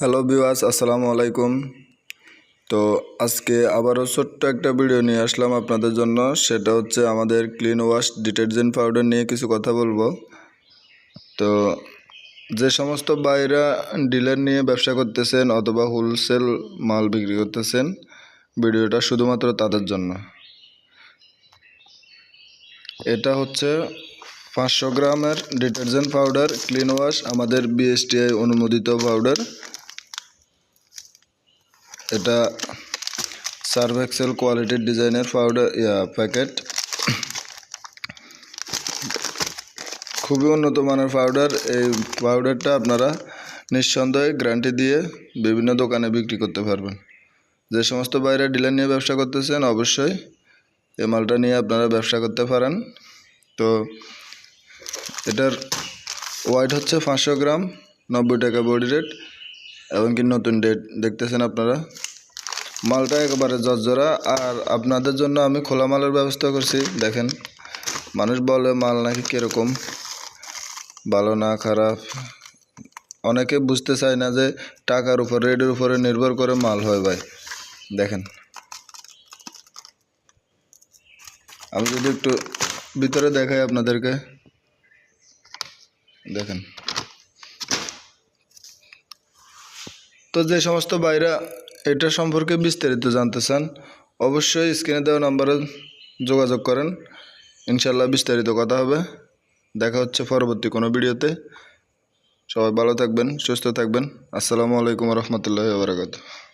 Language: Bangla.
হ্যালো ভিউয়ার্স, আসসালামু আলাইকুম। তো আজকে আবারও ছোট্ট একটা ভিডিও নিয়ে আসলাম আপনাদের জন্য। সেটা হচ্ছে আমাদের ক্লিন ওয়াশ ডিটারজেন্ট পাউডার নিয়ে কিছু কথা বলবো। তো যে সমস্ত ভাইরা ডিলার নিয়ে ব্যবসা করতেছেন অথবা হোলসেল মাল বিক্রি করতেছেন, ভিডিওটা শুধুমাত্র তাদের জন্য। এটা হচ্ছে 500 গ্রামের ডিটারজেন্ট পাউডার ক্লিন ওয়াশ, আমাদের বিএসটিআই অনুমোদিত পাউডার। এটা সার্ফ এক্সেল কোয়ালিটির ডিজাইনের পাউডার প্যাকেট। খুবই উন্নত মানের পাউডার। এই পাউডারটা আপনারা নিঃসন্দেহে গ্যারান্টি দিয়ে বিভিন্ন দোকানে বিক্রি করতে পারবেন। যে সমস্ত বাইরে ডিলার নিয়ে ব্যবসা করতেছেন, অবশ্যই এই মালটা নিয়ে আপনারা ব্যবসা করতে পারেন। তো এটার ওয়েট হচ্ছে 500 গ্রাম, 90 টাকা বডি রেট, এমনকি নতুন ডেট দেখতেছেন আপনারা। মালটা একেবারে জর্জরা। আর আপনাদের জন্য আমি খোলা মালের ব্যবস্থা করছি। দেখেন, মানুষ বলে মাল নাকি কীরকম, ভালো না খারাপ, অনেকে বুঝতে চায় না যে টাকার উপর, রেটের উপরে নির্ভর করে মাল হয়। ভাই দেখেন, আমি যদি একটু ভিতরে দেখাই আপনাদেরকে, দেখেন। তো যে সমস্ত ভাইরা এটা সম্পর্কে বিস্তারিত জানতে চান, অবশ্যই স্ক্রিনে দেওয়া নাম্বারে যোগাযোগ করেন। ইনশাল্লাহ বিস্তারিত কথা হবে। দেখা হচ্ছে পরবর্তী কোনো ভিডিওতে। সবাই ভালো থাকবেন, সুস্থ থাকবেন। আসসালামু আলাইকুম রহমতুল্লাহি ওয়া বারাকাতুহু।